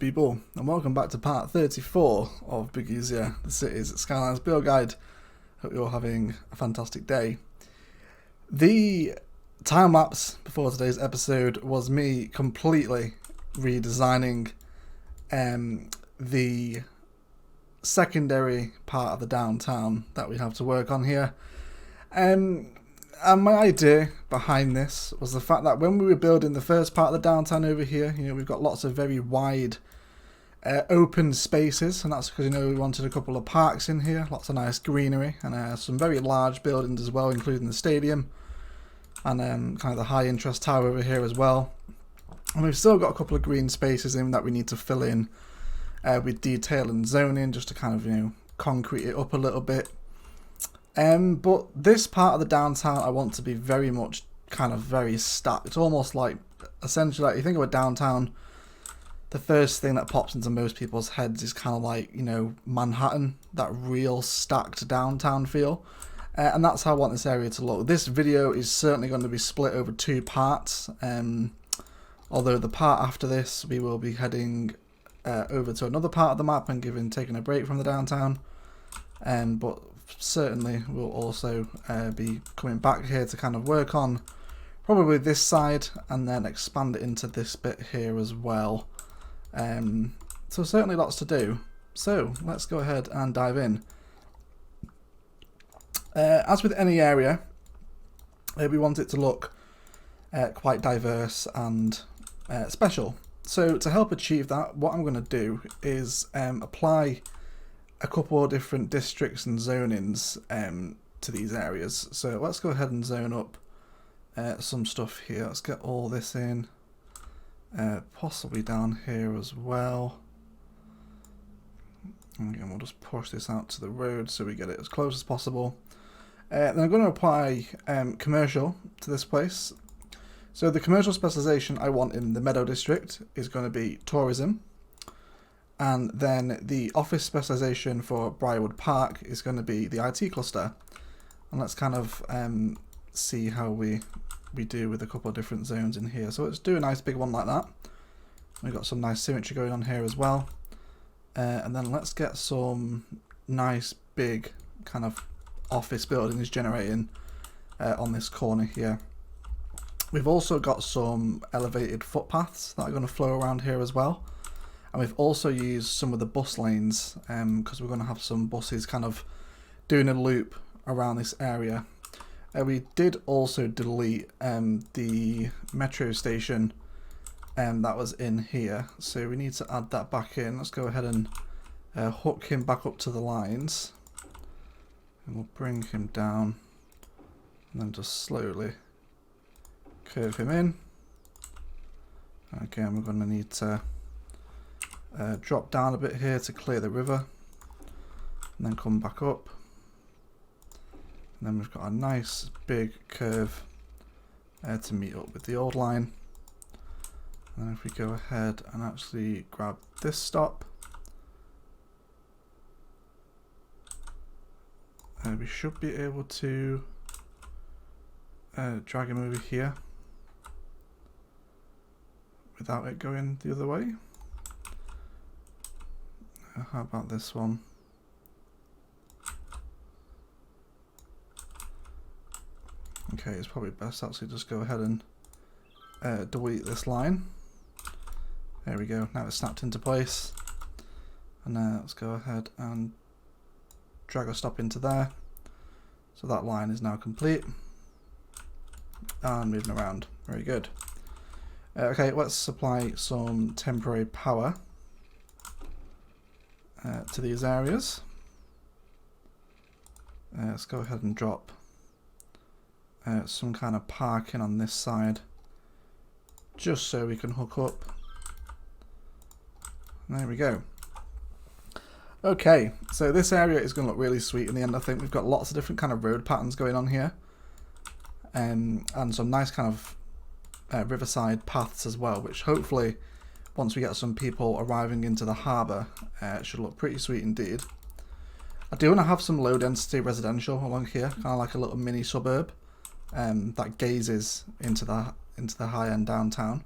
people, and welcome back to part 34 of Big Easier, the Cities Skylines build guide. Hope you're all having a fantastic day. The time lapse before today's episode was me completely redesigning the secondary part of the downtown that we have to work on here. And my idea behind this was the fact that when we were building the first part of the downtown over here, we've got lots of very wide open spaces, and that's because we wanted a couple of parks in here, lots of nice greenery, and some very large buildings as well, including the stadium and kind of the high interest tower over here as well. And we've still got a couple of green spaces in that we need to fill in with detail and zoning, just to kind of concrete it up a little bit. But this part of the downtown I want to be very much kind of very stacked. It's almost like, essentially, like you think of a downtown, the first thing that pops into most people's heads is kind of like, Manhattan, that real stacked downtown feel. And that's how I want this area to look. This video is certainly going to be split over two parts. Although the part after this, we will be heading over to another part of the map and taking a break from the downtown. But certainly we'll also be coming back here to kind of work on probably this side and then expand it into this bit here as well. So certainly lots to do. So let's go ahead and dive in. As with any area, we want it to look quite diverse and special. So to help achieve that, what I'm going to do is apply a couple of different districts and zonings to these areas. So let's go ahead and zone up some stuff here. Let's get all this in, possibly down here as well. And again, we'll just push this out to the road so we get it as close as possible. Then I'm going to apply commercial to this place. So the commercial specialization I want in the Meadow District is going to be tourism. And then the office specialization for Briarwood Park is going to be the IT cluster. And let's kind of see how we do with a couple of different zones in here. So let's do a nice big one like that. We've got some nice symmetry going on here as well. And then let's get some nice big kind of office buildings generating on this corner here. We've also got some elevated footpaths that are going to flow around here as well. And we've also used some of the bus lanes because we're going to have some buses kind of doing a loop around this area. We did also delete the metro station that was in here. So we need to add that back in. Let's go ahead and hook him back up to the lines. And we'll bring him down and then just slowly curve him in. Again, we're going to need to drop down a bit here to clear the river and then come back up. And then we've got a nice big curve to meet up with the old line. And if we go ahead and actually grab this stop, we should be able to drag him over here without it going the other way. How about this one? Okay, it's probably best actually just go ahead and delete this line. There we go, now it's snapped into place. And let's go ahead and drag a stop into there. So that line is now complete. And moving around, very good. Okay, let's supply some temporary power to these areas. Let's go ahead and drop some kind of parking on this side, just so we can hook up. There we go. Okay, so this area is going to look really sweet in the end. I think we've got lots of different kind of road patterns going on here, and some nice kind of riverside paths as well, which hopefully once we get some people arriving into the harbour, it should look pretty sweet indeed. I do want to have some low density residential along here, kind of like a little mini suburb that gazes into the high end downtown.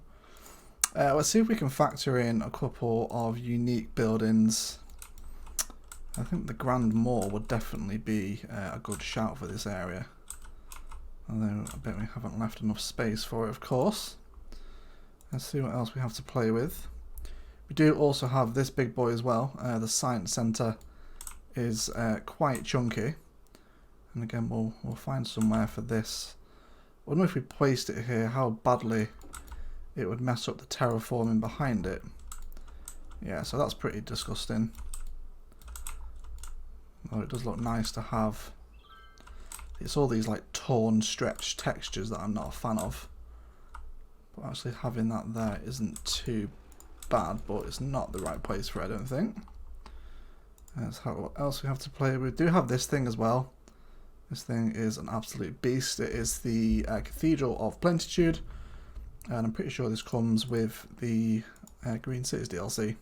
Let's see if we can factor in a couple of unique buildings. I think the Grand Mall would definitely be a good shout for this area. Although I bet we haven't left enough space for it, of course. Let's see what else we have to play with. We do also have this big boy as well. The Science Centre is quite chunky. And again, we'll find somewhere for this. I wonder if we placed it here, how badly it would mess up the terraforming behind it. Yeah, so that's pretty disgusting. Well, it does look nice to have. It's all these like torn, stretched textures that I'm not a fan of. But actually having that there isn't too bad, but it's not the right place for it, I don't think. Let's have what else we have to play with. We do have this thing as well. This thing is an absolute beast. It is the Cathedral of Plentitude. And I'm pretty sure this comes with the Green Cities DLC.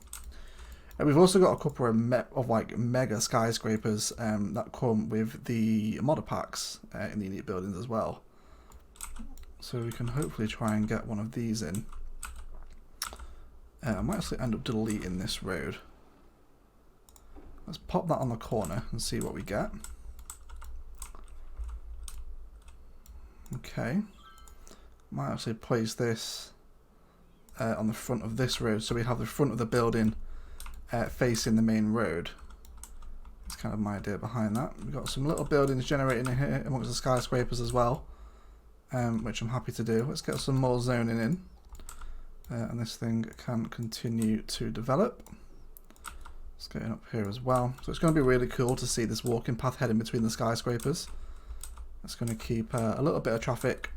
And we've also got a couple of like mega skyscrapers that come with the modder packs in the unique buildings as well. So we can hopefully try and get one of these in. I might actually end up deleting this road. Let's pop that on the corner and see what we get. Okay. Might actually place this on the front of this road, so we have the front of the building facing the main road. That's kind of my idea behind that. We've got some little buildings generating in here amongst the skyscrapers as well, which I'm happy to do. Let's get some more zoning in, and this thing can continue to develop. Let's get it up here as well. So it's going to be really cool to see this walking path heading between the skyscrapers. It's going to keep a little bit of traffic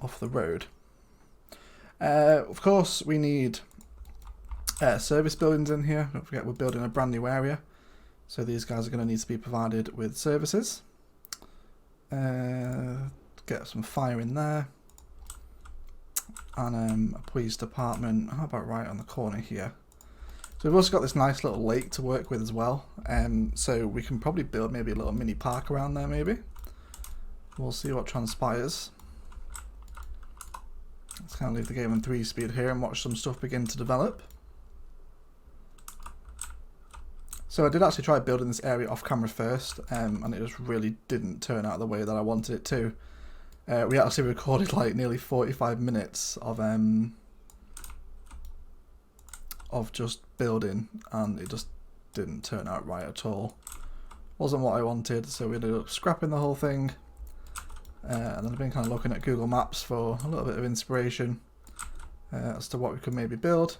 off the road. Of course, we need service buildings in here. Don't forget we're building a brand new area, so these guys are going to need to be provided with services. Get some fire in there, and a police department. How about right on the corner here? So we've also got this nice little lake to work with as well, so we can probably build maybe a little mini park around there maybe. We'll see what transpires. Let's kind of leave the game on 3 speed here and watch some stuff begin to develop. So I did actually try building this area off camera first, and it just really didn't turn out the way that I wanted it to. We actually recorded like nearly 45 minutes of just building, and it just didn't turn out right at all. Wasn't what I wanted, so we ended up scrapping the whole thing. And then I've been kind of looking at Google Maps for a little bit of inspiration as to what we could maybe build.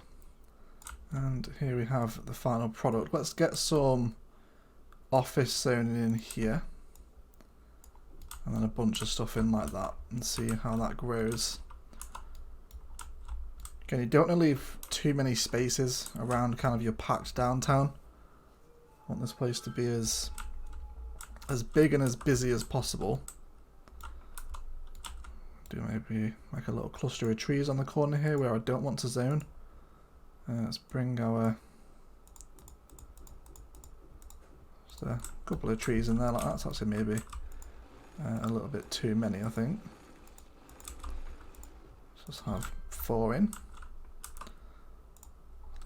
And here we have the final product. Let's get some office zoning in here, and then a bunch of stuff in like that, and see how that grows. Again, you don't want to leave too many spaces around kind of your packed downtown. I want this place to be as big and as busy as possible. Do maybe like a little cluster of trees on the corner here where I don't want to zone. Let's bring our just a couple of trees in there like that. That's actually maybe a little bit too many, I think. Let's just have 4 in.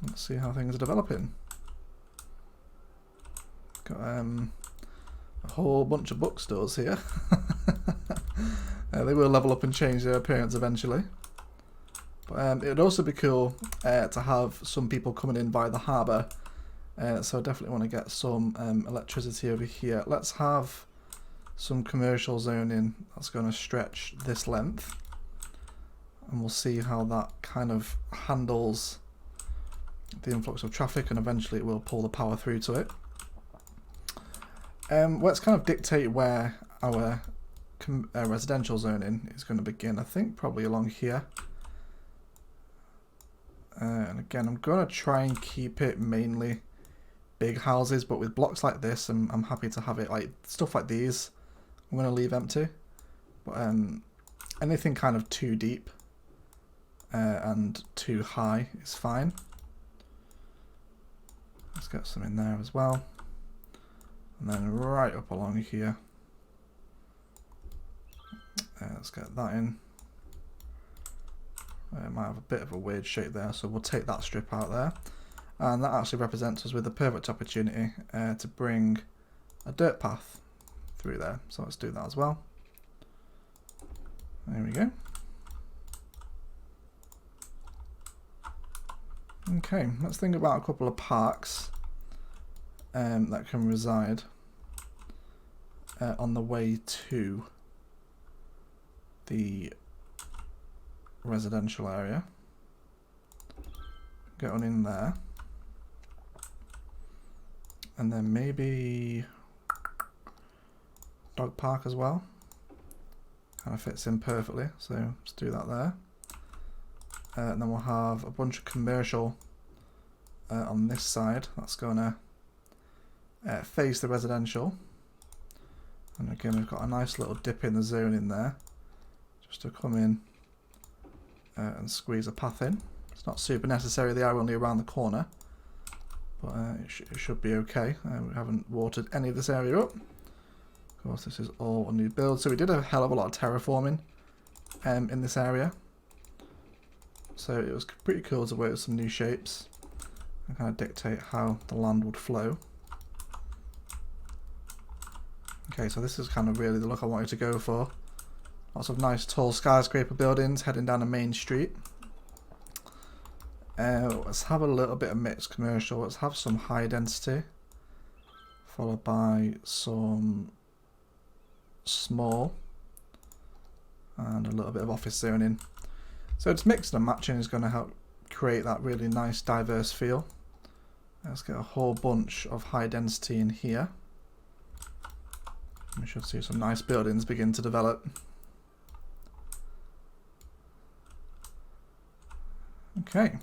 Let's see how things are developing. Got a whole bunch of bookstores here. They will level up and change their appearance eventually. But it would also be cool to have some people coming in by the harbour. So I definitely want to get some electricity over here. Let's have some commercial zoning that's going to stretch this length. And we'll see how that kind of handles the influx of traffic, and eventually it will pull the power through to it. Let's kind of dictate where our residential zoning is going to begin. I think probably along here. And again, I'm going to try and keep it mainly big houses, but with blocks like this, I'm happy to have it like stuff like these. I'm going to leave empty. But anything kind of too deep and too high is fine. Let's get some in there as well. And then right up along here. Let's get that in. It might have a bit of a weird shape there, so we'll take that strip out there. And that actually represents us with the perfect opportunity to bring a dirt path through there. So let's do that as well. There we go. Okay, let's think about a couple of parks that can reside on the way to the residential area. Get on in there. And then maybe dog park as well. Kind of fits in perfectly, so let's do that there. And then we'll have a bunch of commercial on this side. That's going to face the residential. And again, we've got a nice little dip in the zone in there, just to come in and squeeze a path in. It's not super necessary, they are only around the corner, but it should be okay. We haven't watered any of this area up. Of course, this is all a new build, so we did a hell of a lot of terraforming in this area. So it was pretty cool to work with some new shapes and kind of dictate how the land would flow. Okay, so this is kind of really the look I wanted to go for. Lots of nice tall skyscraper buildings heading down a main street. Let's have a little bit of mixed commercial. Let's have some high density, followed by some small, and a little bit of office zoning. So it's mixing and matching is going to help create that really nice diverse feel. Let's get a whole bunch of high density in here. We should see some nice buildings begin to develop. Okay.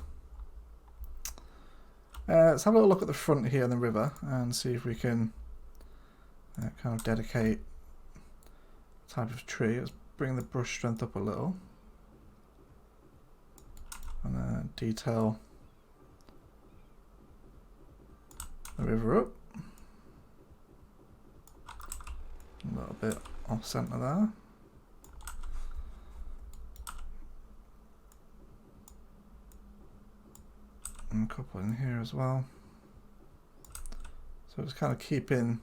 Let's have a little look at the front here in the river and see if we can kind of dedicate a type of tree. Let's bring the brush strength up a little. And detail the river up. A little bit off centre there. And a couple in here as well. So it's kind of keeping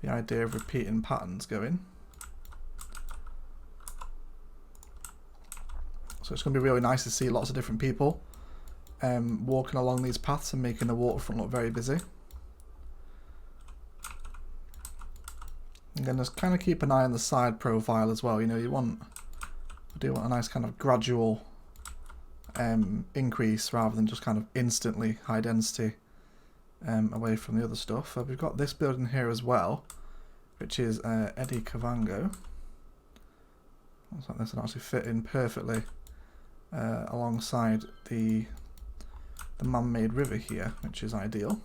the idea of repeating patterns going. So it's going to be really nice to see lots of different people walking along these paths and making the waterfront look very busy. Again, just kind of keep an eye on the side profile as well. You know, you do want a nice kind of gradual increase rather than just kind of instantly high density away from the other stuff. We've got this building here as well, which is Eddie Cavango. Looks like this would actually fit in perfectly alongside the man-made river here, which is ideal.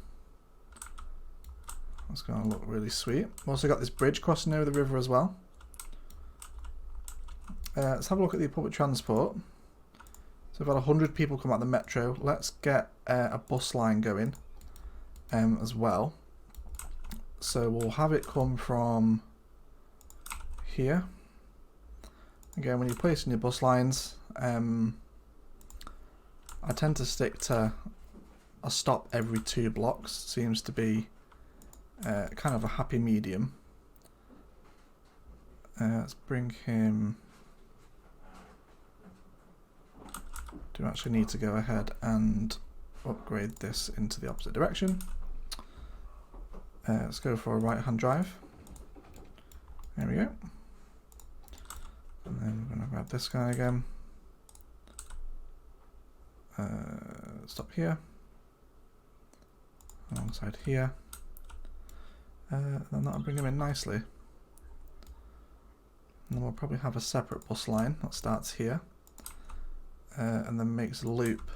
That's going to look really sweet. We've also got this bridge crossing over the river as well. Let's have a look at the public transport. So we've had 100 people come out the metro. Let's get a bus line going as well. So we'll have it come from here. Again, when you're placing your bus lines, I tend to stick to a stop every 2 blocks. Seems to be kind of a happy medium. Let's bring him... Do actually need to go ahead and upgrade this into the opposite direction. Let's go for a right-hand drive. There we go. And then we're going to grab this guy again. Stop here. Alongside here. And then that'll bring him in nicely. And then we'll probably have a separate bus line that starts here. And then makes a loop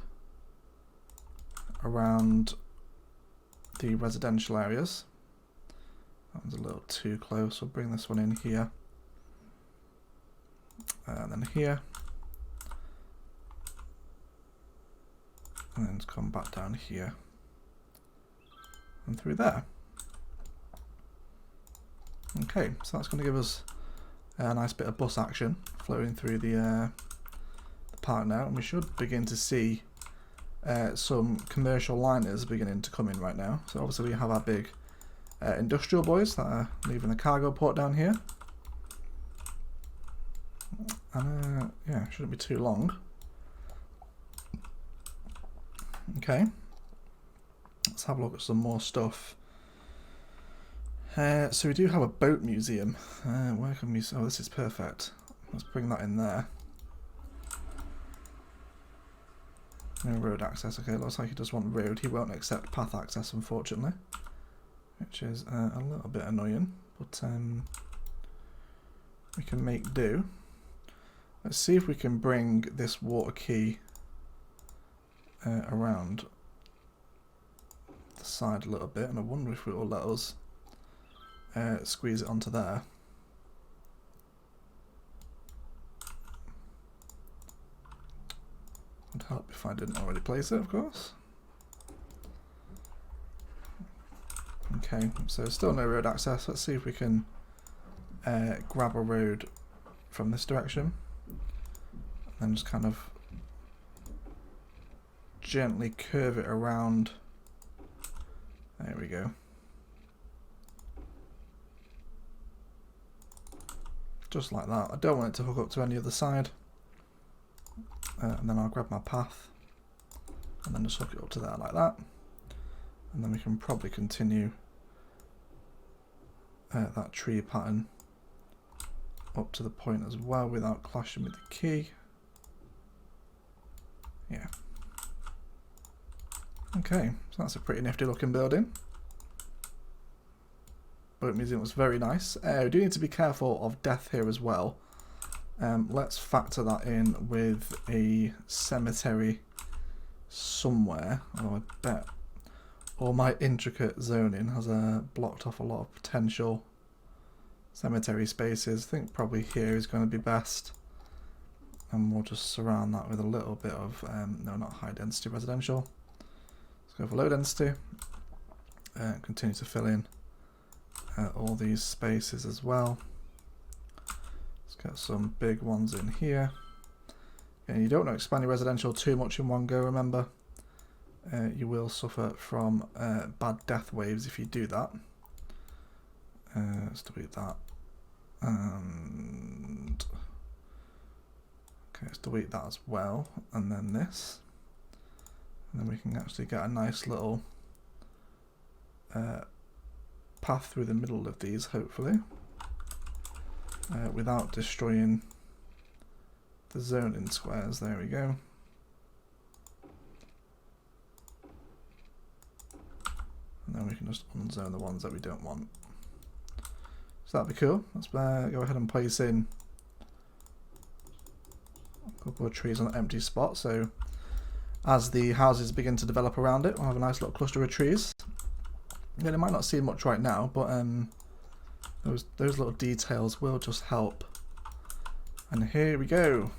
around the residential areas. That was a little too close. We'll bring this one in here. And then here. And then come back down here. And through there. Okay, so that's going to give us A nice bit of bus action flowing through the park now, and we should begin to see some commercial liners beginning to come in right now. So obviously we have our big industrial boys that are leaving the cargo port down here. And yeah, shouldn't be too long. Okay, let's have a look at some more stuff. So we do have a boat museum. Where can we... Oh, this is perfect. Let's bring that in there. No road access. Okay, looks like he does want road. He won't accept path access, unfortunately. Which is a little bit annoying. But we can make do. Let's see if we can bring this water key around the side a little bit. And I wonder if it will let us squeeze it onto there. Would help if I didn't already place it, of course. Okay, so still no road access. Let's see if we can grab a road from this direction and just kind of gently curve it around. There we go. Just like that. I don't want it to hook up to any other side. And then I'll grab my path and then just hook it up to there like that. And then we can probably continue that tree pattern up to the point as well without clashing with the key. Yeah. Okay, so that's a pretty nifty looking building. Boat museum was very nice. We do need to be careful of death here as well. Let's factor that in with a cemetery somewhere. Oh, I bet all my intricate zoning has blocked off a lot of potential cemetery spaces. I think probably here is going to be best. And we'll just surround that with a little bit of, no, not high density residential. Let's go for low density. Continue to fill in all these spaces as well. Let's get some big ones in here. And you don't want to expand your residential too much in one go, remember. You will suffer from bad death waves if you do that. Let's delete that. And okay, let's delete that as well. And then this. And then we can actually get a nice little path through the middle of these, hopefully. Without destroying the zoning squares. There we go. And then we can just unzone the ones that we don't want. So that'd be cool. Let's go ahead and place in a couple of trees on an empty spot. So as the houses begin to develop around it, we'll have a nice little cluster of trees. Yeah, it might not seem much right now, but those little details will just help. And here we go.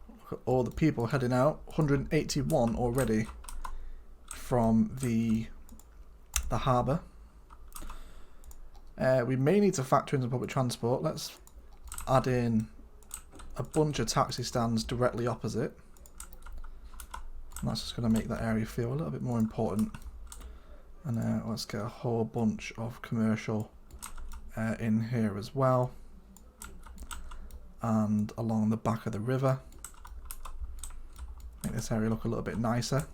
Look at all the people heading out. 181 already from the harbour. We may need to factor in some public transport. Let's add in a bunch of taxi stands directly opposite. And that's just going to make that area feel a little bit more important. And let's get a whole bunch of commercial in here as well. And along the back of the river. Make this area look a little bit nicer.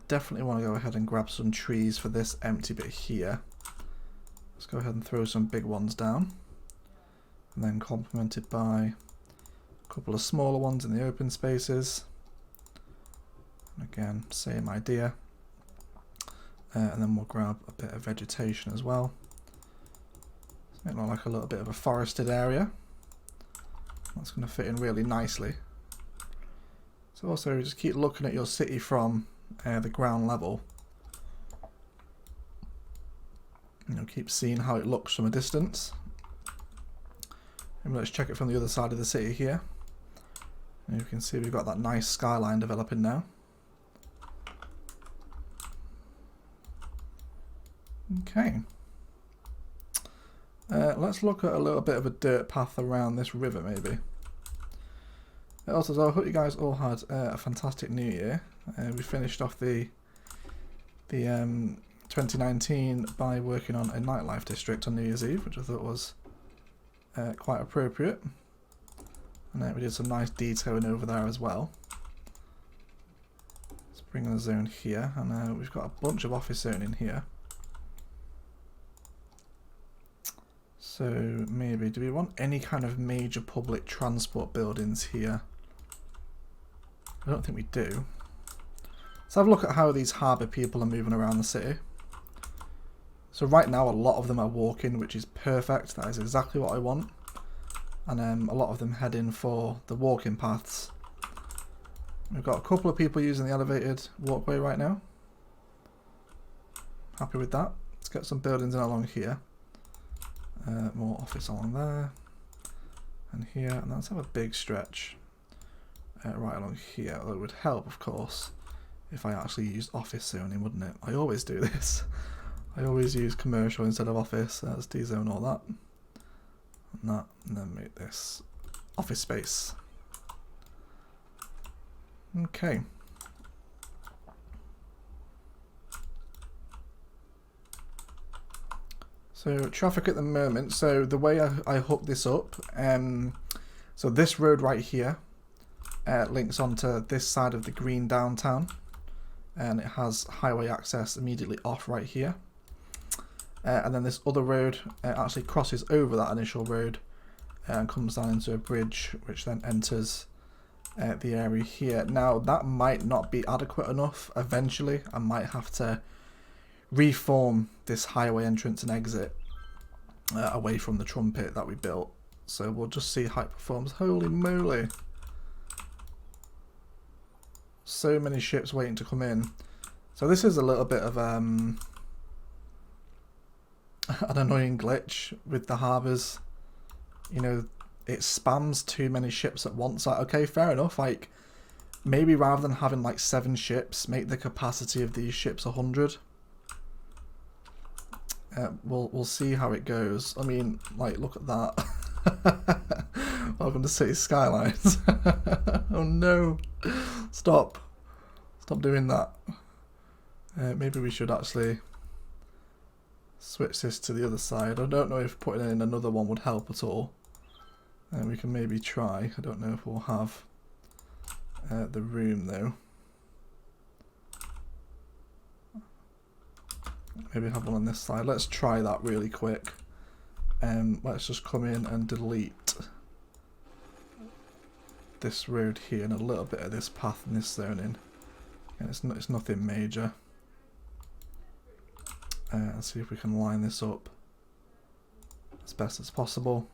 Definitely want to go ahead and grab some trees for this empty bit here. Let's go ahead and throw some big ones down. And then complemented by a couple of smaller ones in the open spaces. And again, same idea. And then we'll grab a bit of vegetation as well. Make it look like a little bit of a forested area. That's going to fit in really nicely. So also just keep looking at your city from the ground level. You know, keep seeing how it looks from a distance. And let's check it from the other side of the city here. And you can see we've got that nice skyline developing now. Okay. Let's look at a little bit of a dirt path around this river, maybe. Also, so I hope you guys all had a fantastic New Year. We finished off the 2019 by working on a nightlife district on New Year's Eve, which I thought was quite appropriate. And we did some nice detailing over there as well. Let's bring the zone here, and we've got a bunch of office zone in here. So maybe, do we want any kind of major public transport buildings here? I don't think we do. Let's have a look at how these harbour people are moving around the city. So right now a lot of them are walking, which is perfect. That is exactly what I want. And a lot of them heading for the walking paths. We've got a couple of people using the elevated walkway right now. Happy with that. Let's get some buildings in along here. More office along there. And here. And let's have a big stretch right along here. That would help, of course, if I actually used office zoning, wouldn't it? I always do this. I always use commercial instead of office. Let's dezone all that. And that. And then make this office space. Okay. So traffic at the moment. So the way I hook this up, so this road right here links onto this side of the green downtown, and it has highway access immediately off right here. And then this other road actually crosses over that initial road and comes down into a bridge, which then enters the area here. Now that might not be adequate enough. Eventually I might have to reform this highway entrance and exit away from the trumpet that we built. So we'll just see how it performs. Holy moly. So many ships waiting to come in. So this is a little bit of an annoying glitch with the harbours. You know, it spams too many ships at once. Like, okay, fair enough. Like, maybe rather than having like 7 ships, make the capacity of these ships 100. We'll see how it goes. I mean, like, look at that. Welcome to City Skylines. Oh no. Stop doing that. Maybe we should actually switch this to the other side. I don't know if putting in another one would help at all. We can maybe try. I don't know if we'll have the room though. Maybe have one on this side. Let's try that really quick. Let's just come in and delete this road here and a little bit of this path and this zoning. And it's nothing major. Let's see if we can line this up as best as possible.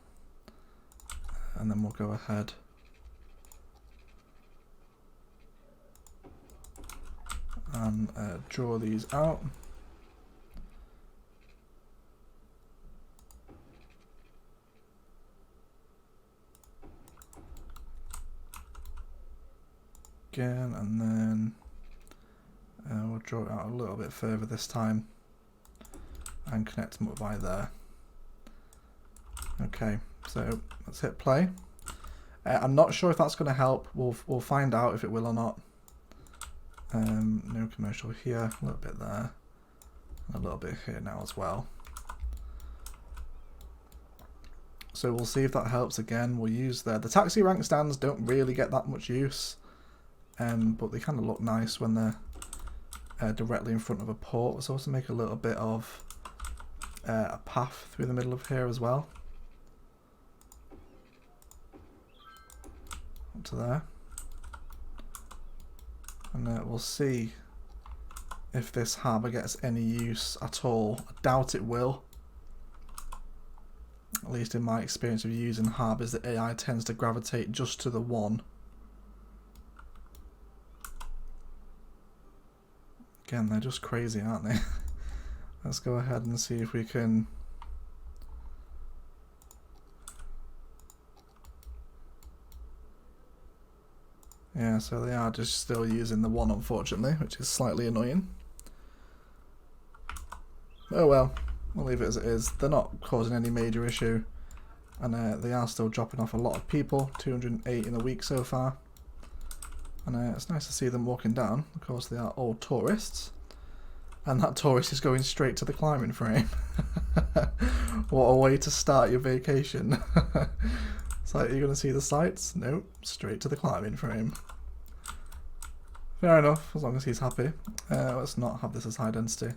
And then we'll go ahead and draw these out. Again, and then we'll draw it out a little bit further this time and connect them up by there. Okay, so let's hit play. I'm not sure if that's going to help. We'll find out if it will or not. No commercial here, a little bit there, and a little bit here now as well. So we'll see if that helps. Again, we'll use the taxi rank stands don't really get that much use. But they kind of look nice when they're directly in front of a port. Let's also make a little bit of a path through the middle of here as well. Up to there. And we'll see if this harbour gets any use at all. I doubt it will. At least in my experience of using harbours, the AI tends to gravitate just to the one. Again, they're just crazy, aren't they? Let's go ahead and see if we can... Yeah, so they are just still using the one, unfortunately, which is slightly annoying. Oh well, We'll leave it as it is. They're not causing any major issue, and they are still dropping off a lot of people. 208 in a week so far, and it's nice to see them walking down. Of course, they are all tourists, and that tourist is going straight to the climbing frame. What a way to start your vacation. It's like, you're going to see the sights? Nope, straight to the climbing frame. Fair enough, as long as he's happy. Let's not have this as high density.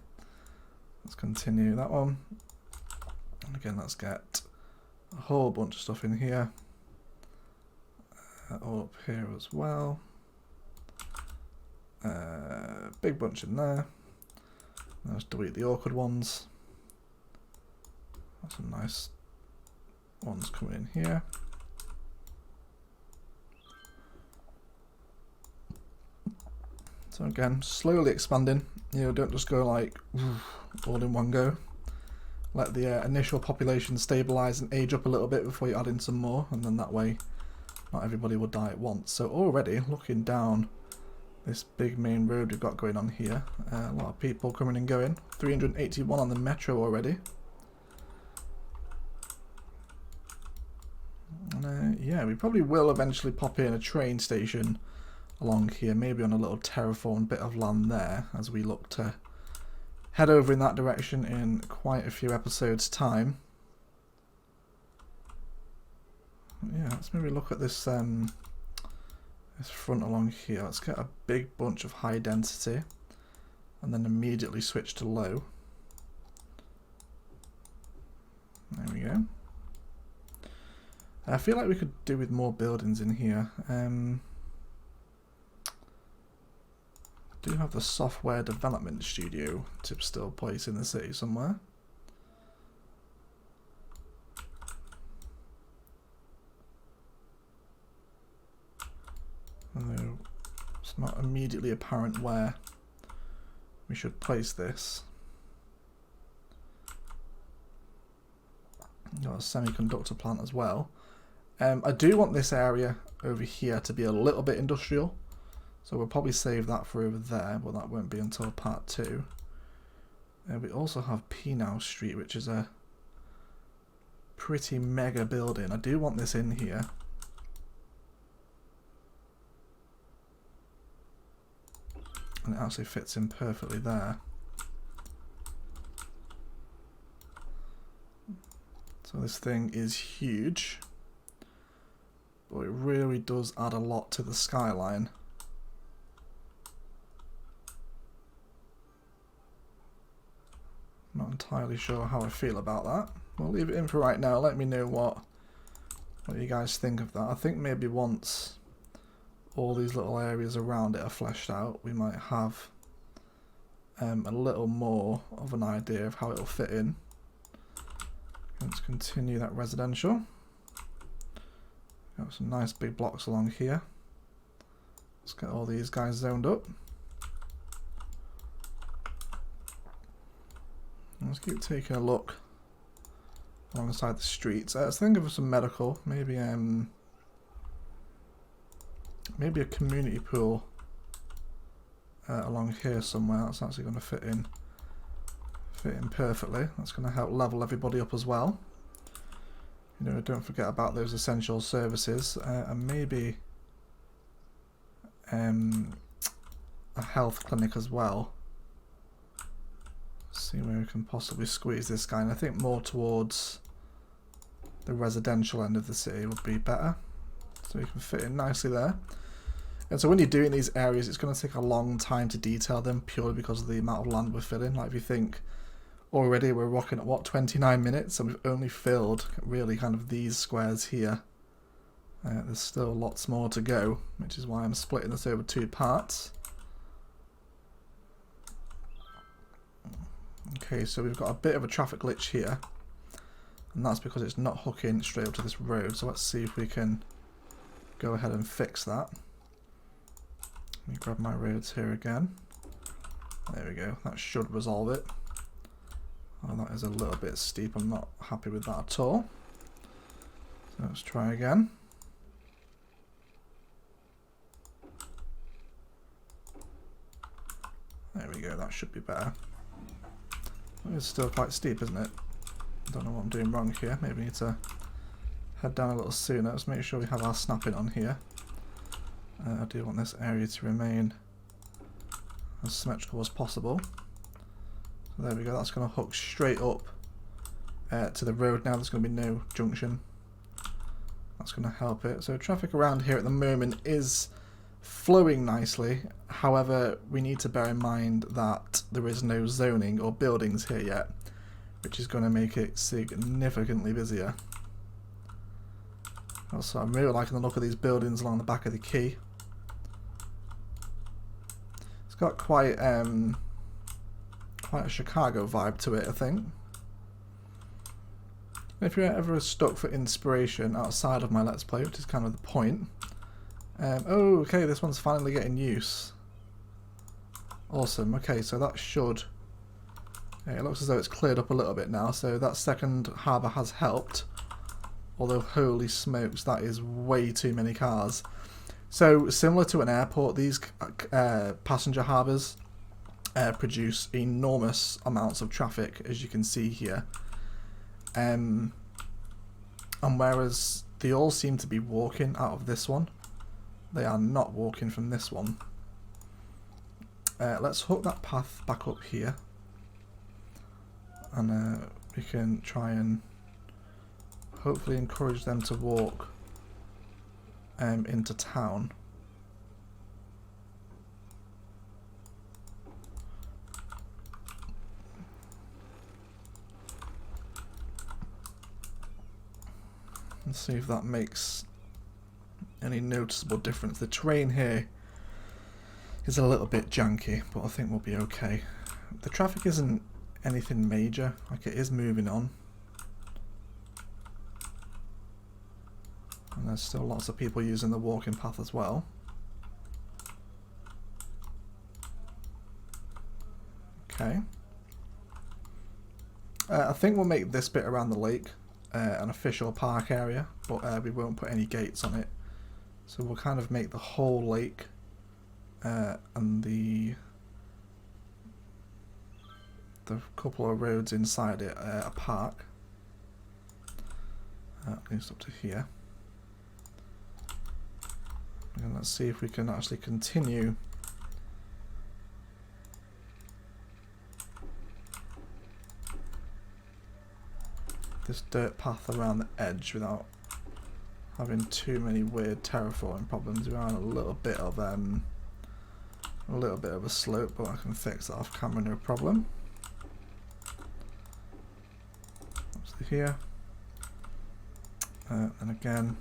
Let's continue that one. And again, let's get a whole bunch of stuff in here. All up here as well. Big bunch in there. Let's delete the awkward ones. That's some nice ones coming in here. So again, slowly expanding. You know, don't just go like all in one go. Let the initial population stabilize and age up a little bit before you add in some more, and then that way not everybody will die at once. So already looking down this big main road we've got going on here, a lot of people coming and going. 381 on the metro already. And, yeah, we probably will eventually pop in a train station along here, maybe on a little terraformed bit of land there, as we look to head over in that direction in quite a few episodes' time. Yeah, let's maybe look at this this front along here. Let's get a big bunch of high density and then immediately switch to low. There we go. I feel like we could do with more buildings in here. Do have the software development studio to still place in the city somewhere. Although it's not immediately apparent where we should place this. Got a semiconductor plant as well. I do want this area over here to be a little bit industrial. So we'll probably save that for over there, but that won't be until part 2. We also have Pinau Street, which is a pretty mega building. I do want this in here. And it actually fits in perfectly there. So this thing is huge, but it really does add a lot to the skyline. Not entirely sure how I feel about that. We'll leave it in for right now. Let me know what you guys think of that. I think maybe once all these little areas around it are fleshed out, we might have a little more of an idea of how it'll fit in. Let's continue that residential. Got some nice big blocks along here. Let's get all these guys zoned up. Let's keep taking a look alongside the streets. Let's think of some medical, maybe maybe a community pool along here somewhere. That's actually going to fit in perfectly. That's going to help level everybody up as well. You know, don't forget about those essential services, and maybe a health clinic as well. See where we can possibly squeeze this guy, and I think more towards the residential end of the city would be better, so we can fit in nicely there. And so when you're doing these areas, it's going to take a long time to detail them, purely because of the amount of land we're filling. Like, if you think already we're rocking at what, 29 minutes, and we've only filled really kind of these squares here. There's still lots more to go, which is why I'm splitting this over 2 parts. Okay, so we've got a bit of a traffic glitch here, and that's because it's not hooking straight up to this road. So let's see if we can go ahead and fix that. Let me grab my roads here again. There we go, that should resolve it. Oh, that is a little bit steep, I'm not happy with that at all. So let's try again. There we go, that should be better. It's still quite steep, isn't it? I don't know what I'm doing wrong here. Maybe we need to head down a little sooner. Let's make sure we have our snapping on here. I do want this area to remain as symmetrical as possible. So there we go, that's going to hook straight up to the road now. There's going to be no junction. That's going to help it. So traffic around here at the moment is flowing nicely. However, we need to bear in mind that there is no zoning or buildings here yet, which is going to make it significantly busier. Also, I'm really liking the look of these buildings along the back of the quay. It's got quite a Chicago vibe to it, I think. If you're ever stuck for inspiration outside of my Let's Play, which is kind of the point. Oh, okay, this one's finally getting use. Awesome, okay, so that should... it looks as though it's cleared up a little bit now, so that second harbour has helped. Although, holy smokes, that is way too many cars. So, similar to an airport, these passenger harbours produce enormous amounts of traffic, as you can see here. And whereas they all seem to be walking out of this one, they are not walking from this one. Let's hook that path back up here. And we can try and hopefully encourage them to walk into town. Let's see if that makes any noticeable difference. The terrain here is a little bit janky, but I think we'll be okay. The traffic isn't anything major, like it is moving on. And there's still lots of people using the walking path as well. Okay. I think we'll make this bit around the lake an official park area, but we won't put any gates on it. So we'll kind of make the whole lake and the couple of roads inside it a park. At least up to here. And let's see if we can actually continue this dirt path around the edge without having too many weird terraforming problems. We're on a little bit of a slope, but I can fix that off camera, no problem. So here, and again,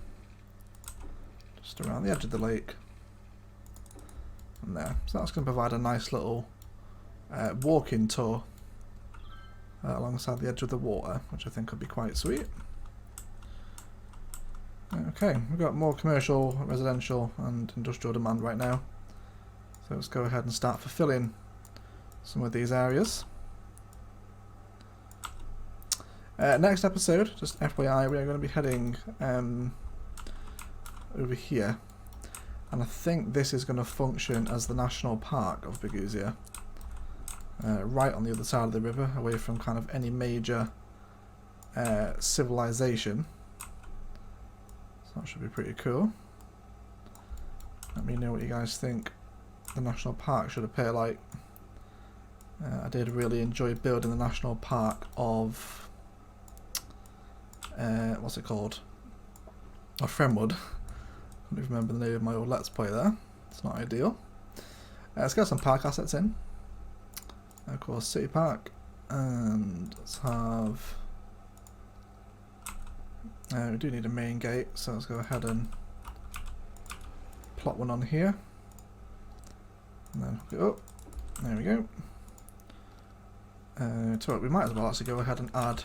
just around the edge of the lake, and there. So that's going to provide a nice little walking tour alongside the edge of the water, which I think could be quite sweet. Okay, we've got more commercial, residential and industrial demand right now. So let's go ahead and start fulfilling some of these areas. Next episode, just FYI, we are going to be heading over here. And I think this is going to function as the national park of Bogousia. Right on the other side of the river, away from kind of any major civilization. So that should be pretty cool. Let me know what you guys think the national park should appear like. I did really enjoy building the national park of what's it called? Of Fremwood. I don't even remember the name of my old Let's Play there. It's not ideal. Let's get some park assets in. Of course, City Park, and let's have. We do need a main gate, so let's go ahead and plot one on here, and then hook it up. There we go. So we might as well actually go ahead and add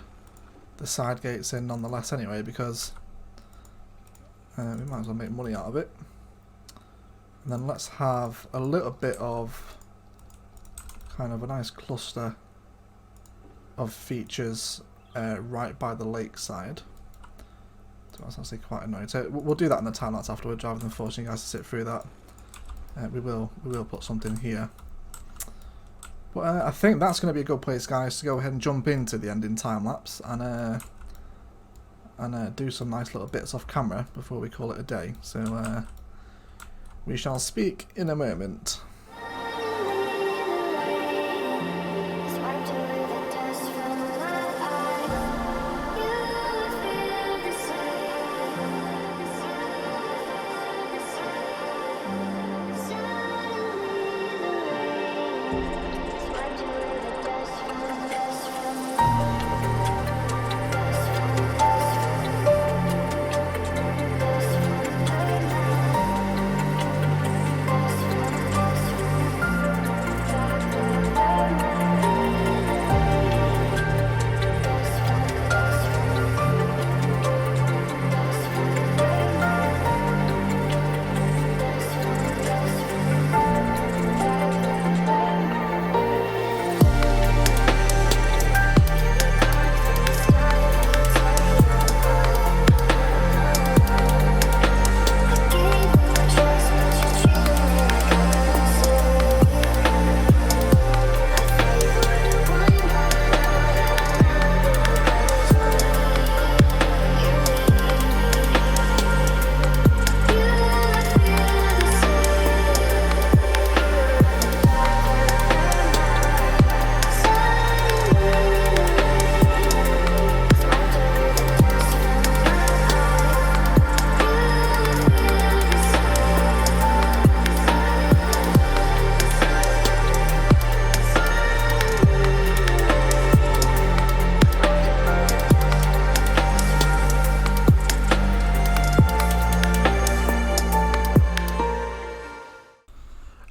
the side gates in nonetheless anyway, because we might as well make money out of it. And then let's have a little bit of kind of a nice cluster of features right by the lakeside. So that's actually quite annoying. So we'll do that in the time lapse afterwards, rather than forcing you guys to sit through that. We will put something here. But I think that's going to be a good place, guys, to go ahead and jump into the ending time lapse and do some nice little bits off camera before we call it a day. So we shall speak in a moment.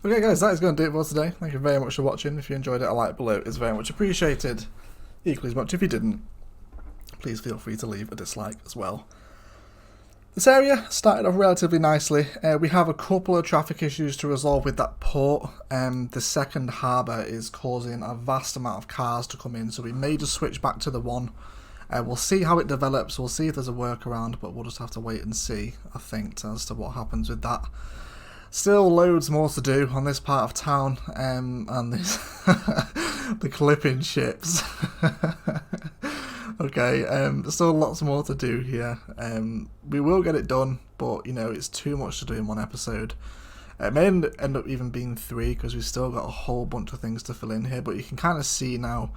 Okay guys, that is going to do it for today. Thank you very much for watching. If you enjoyed it, a like below is very much appreciated. Equally as much if you didn't, please feel free to leave a dislike as well. This area started off relatively nicely. We have a couple of traffic issues to resolve with that port. The second harbour is causing a vast amount of cars to come in, so we may just switch back to the one. We'll see how it develops, we'll see if there's a workaround, but we'll just have to wait and see, I think, as to what happens with that. Still loads more to do on this part of town, and this the clipping ships. Okay, still lots more to do here. We will get it done, but you know, it's too much to do in one episode. It may end up even being 3 because we've still got a whole bunch of things to fill in here, but you can kind of see now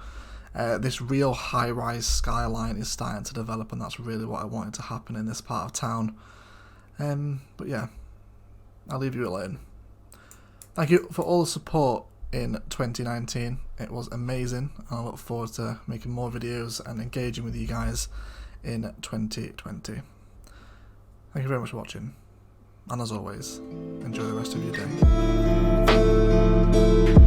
this real high-rise skyline is starting to develop, and that's really what I wanted to happen in this part of town. But yeah, I'll leave you alone. Thank you for all the support in 2019. It was amazing, and I look forward to making more videos and engaging with you guys in 2020. Thank you very much for watching, and as always, enjoy the rest of your day.